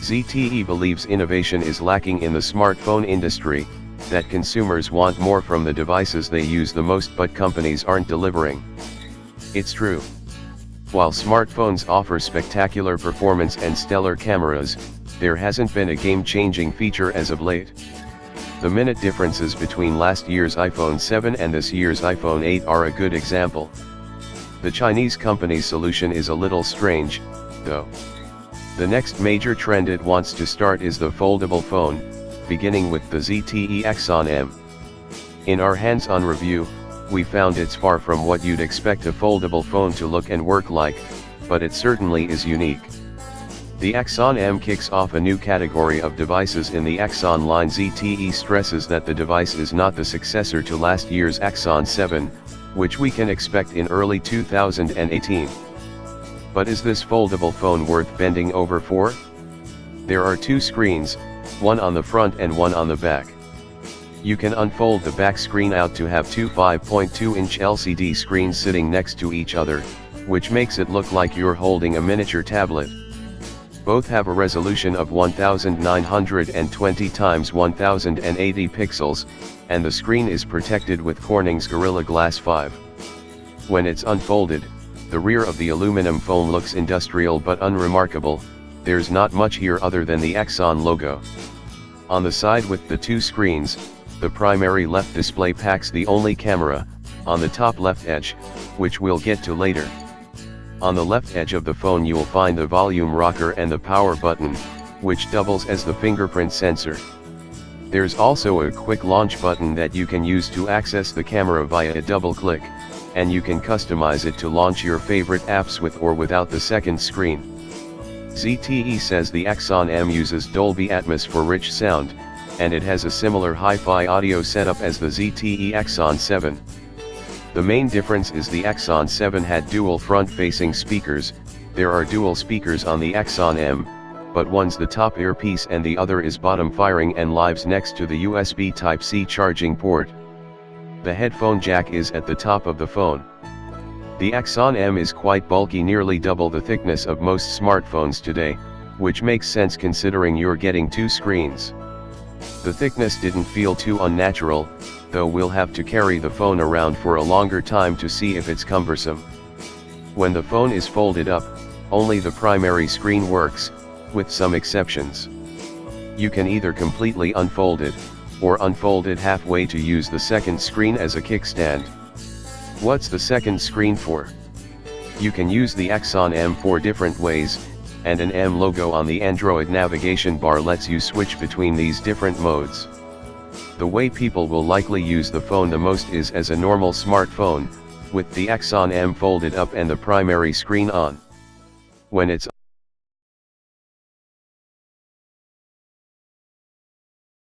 ZTE believes innovation is lacking in the smartphone industry, that consumers want more from the devices they use the most but companies aren't delivering. It's true. While smartphones offer spectacular performance and stellar cameras, there hasn't been a game-changing feature as of late. The minute differences between last year's iPhone 7 and this year's iPhone 8 are a good example. The Chinese company's solution is a little strange, though. The next major trend it wants to start is the foldable phone, beginning with the ZTE Axon M. In our hands-on review, we found it's far from what you'd expect a foldable phone to look and work like, but it certainly is unique. The Axon M kicks off a new category of devices in the Axon line. ZTE stresses that the device is not the successor to last year's Axon 7, which we can expect in early 2018. But is this foldable phone worth bending over for? There are two screens, one on the front and one on the back. You can unfold the back screen out to have two 5.2-inch LCD screens sitting next to each other, which makes it look like you're holding a miniature tablet. Both have a resolution of 1920 x 1080 pixels, and the screen is protected with Corning's Gorilla Glass 5. When it's unfolded, the rear of the aluminum phone looks industrial but unremarkable. There's not much here other than the Axon logo. On the side with the two screens, the primary left display packs the only camera, on the top left edge, which we'll get to later. On the left edge of the phone you'll find the volume rocker and the power button, which doubles as the fingerprint sensor. There's also a quick launch button that you can use to access the camera via a double click, and you can customize it to launch your favorite apps with or without the second screen. ZTE says the Axon M uses Dolby Atmos for rich sound, and it has a similar hi-fi audio setup as the ZTE Axon 7. The main difference is the Axon 7 had dual front-facing speakers. There are dual speakers on the Axon M, but one's the top earpiece and the other is bottom firing and lives next to the USB Type-C charging port. The headphone jack is at the top of the phone. The Axon M is quite bulky, nearly double the thickness of most smartphones today, which makes sense considering you're getting two screens. The thickness didn't feel too unnatural, though we'll have to carry the phone around for a longer time to see if it's cumbersome. When the phone is folded up, only the primary screen works, with some exceptions. You can either completely unfold it, or unfold it halfway to use the second screen as a kickstand. What's the second screen for? You can use the Axon M 4 different ways, and an M logo on the Android navigation bar lets you switch between these different modes. The way people will likely use the phone the most is as a normal smartphone, with the Axon M folded up and the primary screen on. When it's